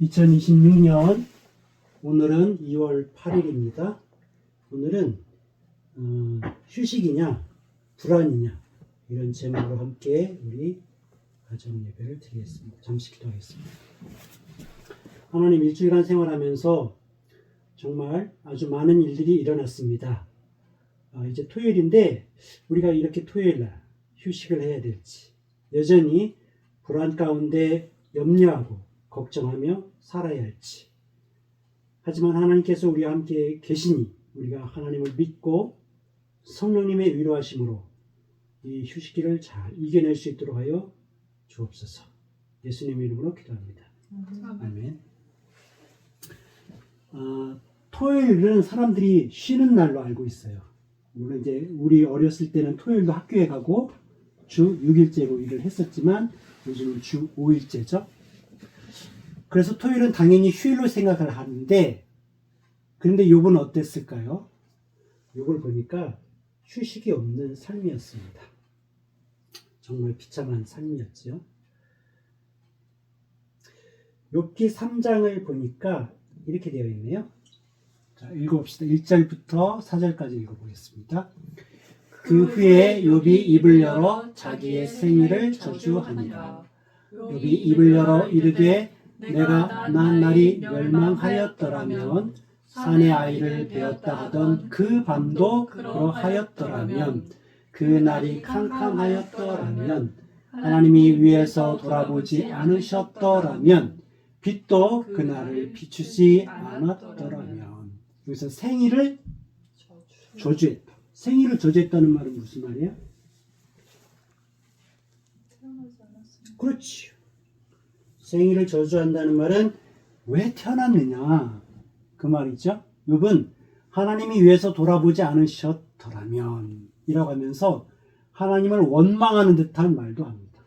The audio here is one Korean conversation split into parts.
2026년 오늘은 2월 8일입니다. 오늘은 휴식이냐 불안이냐 이런 제목으로 함께 우리 가정 예배를 드리겠습니다. 잠시 기도하겠습니다. 하나님, 일주일간 생활하면서 정말 아주 많은 일들이 일어났습니다. 이제 토요일인데 우리가 이렇게 토요일날 휴식을 해야 될지 여전히 불안 가운데 염려하고 걱정하며 살아야 할지, 하지만 하나님께서 우리와 함께 계시니 우리가 하나님을 믿고 성령님의 위로하심으로 이 휴식기를 잘 이겨낼 수 있도록 하여 주옵소서. 예수님의 이름으로 기도합니다. 아멘. 토요일은 사람들이 쉬는 날로 알고 있어요. 물론 이제 우리 어렸을 때는 토요일도 학교에 가고 주 6일제로 일을 했었지만 요즘은 주 5일제죠. 그래서 토요일은 당연히 휴일로 생각을 하는데, 그런데 욥은 어땠을까요? 욥을 보니까 휴식이 없는 삶이었습니다. 정말 비참한 삶이었죠. 욥기 3장을 보니까 이렇게 되어 있네요. 자, 읽어봅시다. 1절부터 4절까지 읽어보겠습니다. 그 후에 욥이 입을 열어 자기의 생일을 저주하니라. 욥이 입을 열어 이르되 내가 난 날이 멸망하였더라면 산의 아이를 베었다 하던 그 밤도 그러하였더라면 그 날이 캄캄하였더라면 하나님이 위에서 돌아보지 않으셨더라면 빛도 그 날을 비추지 않았더라면. 여기서 생일을 저주했다. 생일을 저주했다는 말은 무슨 말이야? 그렇지. 생일을 저주한다는 말은 왜 태어났느냐 그 말이죠. 욥은 하나님이 위해서 돌아보지 않으셨더라면 이라고 하면서 하나님을 원망하는 듯한 말도 합니다.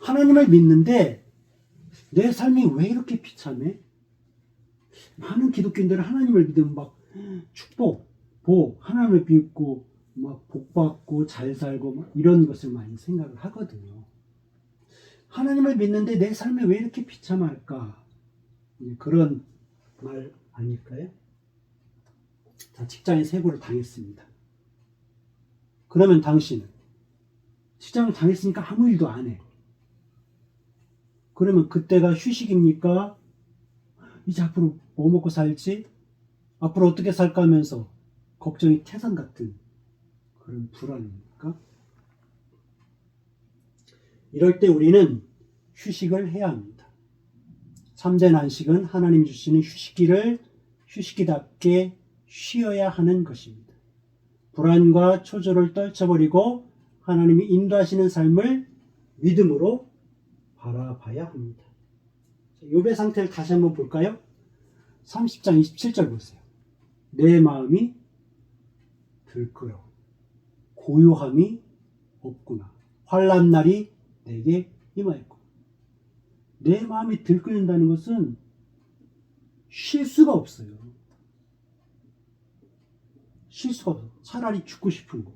하나님을 믿는데 내 삶이 왜 이렇게 비참해? 많은 기독교인들은 하나님을 믿으면 막 축복, 복, 하나님을 믿고 막 복받고 잘 살고 막 이런 것을 많이 생각을 하거든요. 하나님을 믿는데 내 삶이 왜 이렇게 비참할까? 그런 말 아닐까요? 자, 직장에 세고를 당했습니다. 그러면 당신은 직장을 당했으니까 아무 일도 안 해. 그러면 그때가 휴식입니까? 이제 앞으로 뭐 먹고 살지? 앞으로 어떻게 살까 하면서 걱정이 태산 같은 그런 불안입니까? 이럴 때 우리는 휴식을 해야 합니다. 참된 안식은 하나님이 주시는 휴식기를 휴식기답게 쉬어야 하는 것입니다. 불안과 초조를 떨쳐버리고 하나님이 인도하시는 삶을 믿음으로 바라봐야 합니다. 욥의 상태를 다시 한번 볼까요? 30장 27절 보세요. 내 마음이 들끓어 고요함이 없구나. 환난 날이 내게 임하였고. 내 마음이 들끓는다는 것은 쉴 수가 없어요. 쉴 수가 없어요. 차라리 죽고 싶은 거.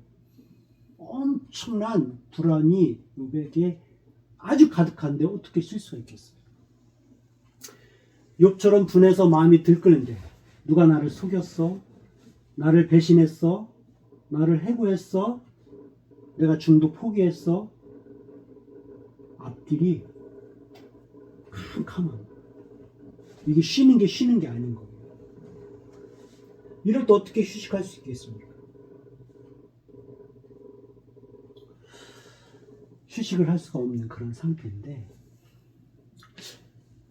엄청난 불안이 욥에게 아주 가득한데 어떻게 쉴 수가 있겠어요? 욥처럼 분해서 마음이 들끓는데 누가 나를 속였어? 나를 배신했어? 나를 해고했어? 내가 중도 포기했어? 앞길이 캄캄한, 이게 쉬는 게 아닌 거예요. 이럴 때 어떻게 휴식할 수 있겠습니까? 휴식을 할 수가 없는 그런 상태인데,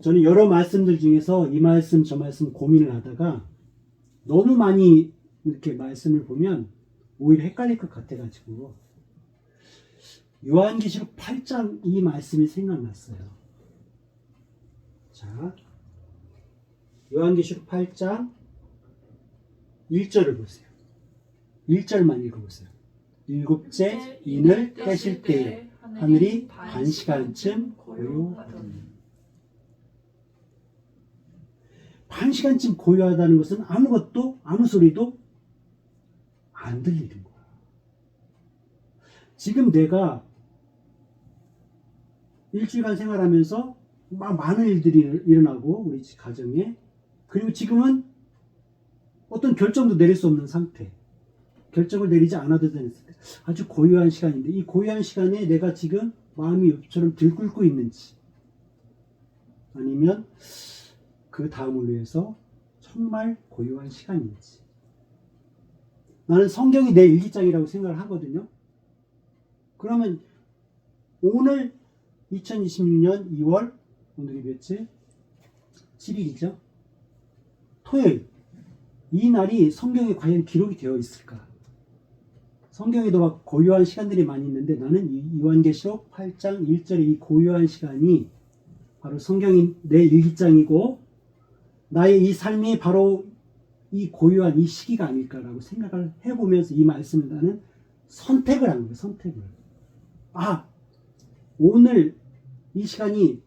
저는 여러 말씀들 중에서 이 말씀 저 말씀 고민을 하다가 너무 많이 이렇게 말씀을 보면 오히려 헷갈릴 것 같아가지고 요한계시록 8장 이 말씀이 생각났어요. 자, 요한계시록 8장 1절을 보세요. 1절만 읽어보세요. 일곱째 인을 떼실 때에 하늘이 반시간쯤 고요하더니. 반시간쯤 고요하다는 것은 아무것도 아무 소리도 안 들리는 거야. 지금 내가 일주일간 생활하면서 막 많은 일들이 일어나고 우리 가정에, 그리고 지금은 어떤 결정도 내릴 수 없는 상태, 결정을 내리지 않아도 되는 상태, 아주 고요한 시간인데 이 고요한 시간에 내가 지금 마음이 요처럼 들끓고 있는지, 아니면 그 다음을 위해서 정말 고요한 시간인지. 나는 성경이 내 일기장이라고 생각을 하거든요. 그러면 오늘 2026년 2월, 오늘이 며칠? 7일이죠. 토요일. 이 날이 성경에 과연 기록이 되어 있을까? 성경에도 막 고요한 시간들이 많이 있는데 나는 이 요한계시록 8장 1절의 이 고요한 시간이 바로 성경이 내 일기장이고 나의 이 삶이 바로 이 고요한 이 시기가 아닐까라고 생각을 해보면서 이 말씀을 나는 선택을 한 거예요. 선택을. 오늘 이 시간이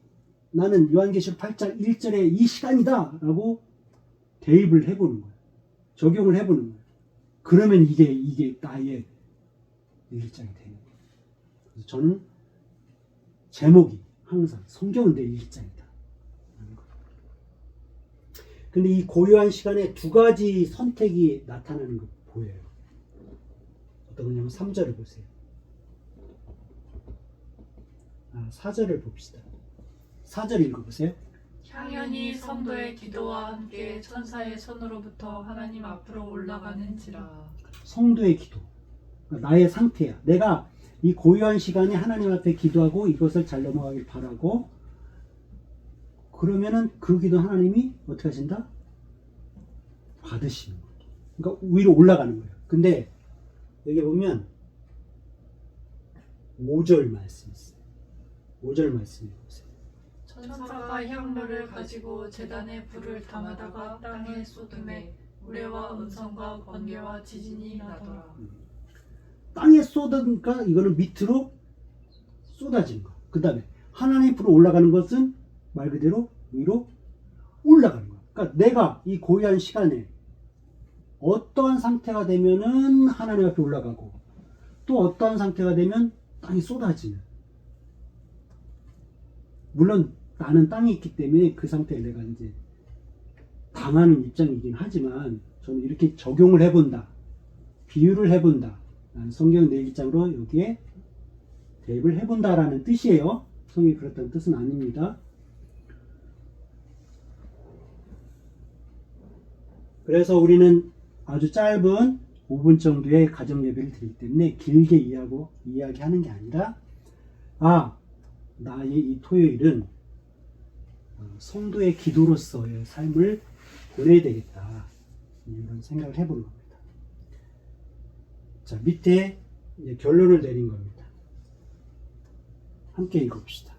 나는 요한계시록 8장 1절의 이 시간이다 라고 대입을 해보는 거예요. 적용을 해보는 거예요. 그러면 이게 나의 일기장이 되는 거예요. 그래서 저는 제목이 항상 성경은 내 일기장이다. 근데 이 고요한 시간에 두 가지 선택이 나타나는 거 보여요. 어떤 거냐면 3절을 보세요. 4절을 봅시다. 4절 읽어보세요. 향연이 성도의 기도와 함께 천사의 손으로부터 하나님 앞으로 올라가는지라. 성도의 기도. 나의 상태야. 내가 이 고요한 시간에 하나님 앞에 기도하고 이것을 잘 넘어가길 바라고, 그러면은 그 기도 하나님이 어떻게 하신다? 받으시는 거예요. 그러니까 위로 올라가는 거예요. 근데 여기 보면 5절 말씀이 있어요. 5절 말씀을 보세요. 천사가 향로를 가지고 제단에 불을 담아다가 땅에 쏟음에 우레와 음성과 번개와 지진이 나더라. 땅에 쏟으니까 이거는 밑으로 쏟아지는 거. 그 다음에 하나님 불로 올라가는 것은 말 그대로 위로 올라가는 거야. 그러니까 내가 이 고요한 시간에 어떠한 상태가 되면은 하나님 앞에 올라가고, 또 어떠한 상태가 되면 땅이 쏟아지는. 물론 나는 땅이 있기 때문에 그 상태에 내가 이제 당하는 입장이긴 하지만 저는 이렇게 적용을 해본다, 비유를 해본다, 성경 내 일기장으로 여기에 대입을 해본다라는 뜻이에요. 성경이 그렇다는 뜻은 아닙니다. 그래서 우리는 아주 짧은 5분 정도의 가정 예배를 드리기 때문에 길게 이야기하는 게 아니라, 나의 이 토요일은 성도의 기도로서의 삶을 보내야 되겠다, 이런 생각을 해보는 겁니다. 자, 밑에 결론을 내린 겁니다. 함께 읽읍시다.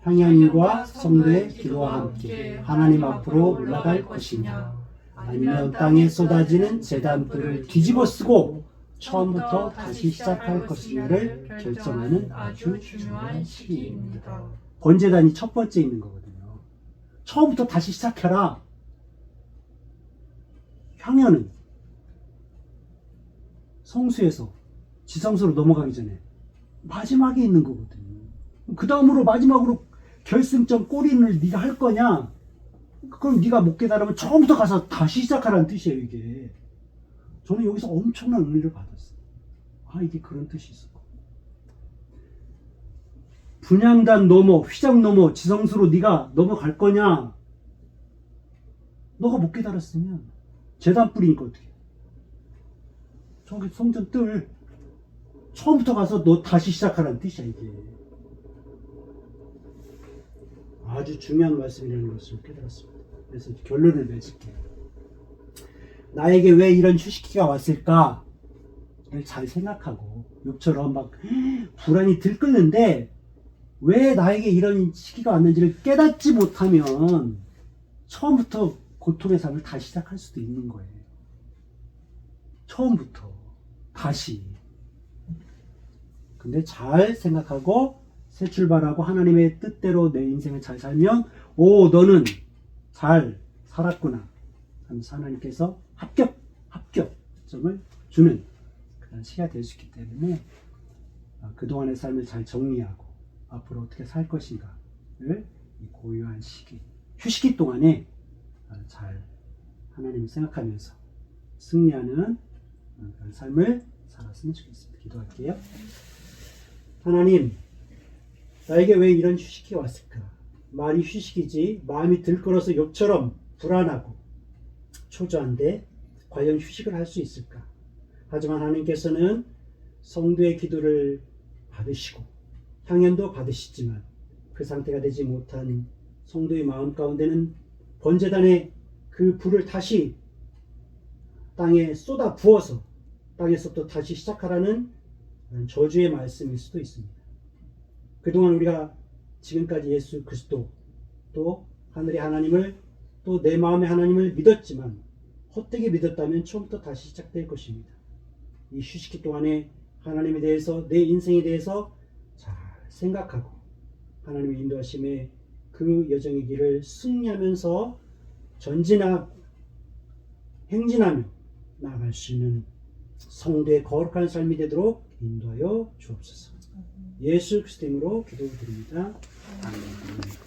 향연과 성도의 기도와 함께 하나님 앞으로 올라갈 것이냐, 아니면 땅에 쏟아지는 제단불을 뒤집어 쓰고 처음부터 다시 시작할 것이냐를 결정하는 아주 중요한 시기입니다. 번제단이 첫 번째 있는 거거든요. 처음부터 다시 시작해라. 향연은 성수에서 지성소로 넘어가기 전에 마지막에 있는 거거든요. 그 다음으로 마지막으로 결승점 골인을 네가 할 거냐? 그럼 네가 못 깨달으면 처음부터 가서 다시 시작하라는 뜻이에요, 이게. 저는 여기서 엄청난 은혜를 받았어요. 이게 그런 뜻이 있었고. 분향단 넘어, 휘장 넘어, 지성소로 네가 넘어갈 거냐? 너가 못 깨달았으면 제단 뿌리니까 어떻게? 저기 성전 뜰. 처음부터 가서 너 다시 시작하라는 뜻이야, 이게. 아주 중요한 말씀이라는 것을 깨달았습니다. 그래서 결론을 맺을게요. 나에게 왜 이런 휴식기가 왔을까를 잘 생각하고, 욕처럼 막 불안이 들끓는데 왜 나에게 이런 시기가 왔는지를 깨닫지 못하면 처음부터 고통의 삶을 다시 시작할 수도 있는 거예요. 처음부터 다시. 근데 잘 생각하고 새 출발하고 하나님의 뜻대로 내 인생을 잘 살면, 너는 잘 살았구나 하면서 하나님께서 합격점을 주는 그런 시기가 될 수 있기 때문에 그동안의 삶을 잘 정리하고 앞으로 어떻게 살 것인가를 이 고요한 시기, 휴식기 동안에 잘 하나님을 생각하면서 승리하는 그런 삶을 살았으면 좋겠습니다. 기도할게요. 하나님, 나에게 왜 이런 휴식이 왔을까? 말이 휴식이지 마음이 들끓어서 욕처럼 불안하고 초조한데 과연 휴식을 할 수 있을까? 하지만 하나님께서는 성도의 기도를 받으시고 향연도 받으시지만 그 상태가 되지 못한 성도의 마음 가운데는 번제단의 그 불을 다시 땅에 쏟아 부어서 땅에서부터 다시 시작하라는 저주의 말씀일 수도 있습니다. 그동안 우리가 지금까지 예수 그리스도 또 하늘의 하나님을 또 내 마음의 하나님을 믿었지만 헛되게 믿었다면 처음부터 다시 시작될 것입니다. 이 휴식기 동안에 하나님에 대해서 내 인생에 대해서 잘 생각하고 하나님의 인도하심에 그 여정의 길을 승리하면서 행진하며 나아갈 수 있는 성도의 거룩한 삶이 되도록 인도하여 주옵소서. 예수 그리스도 이름으로 기도드립니다. 아멘.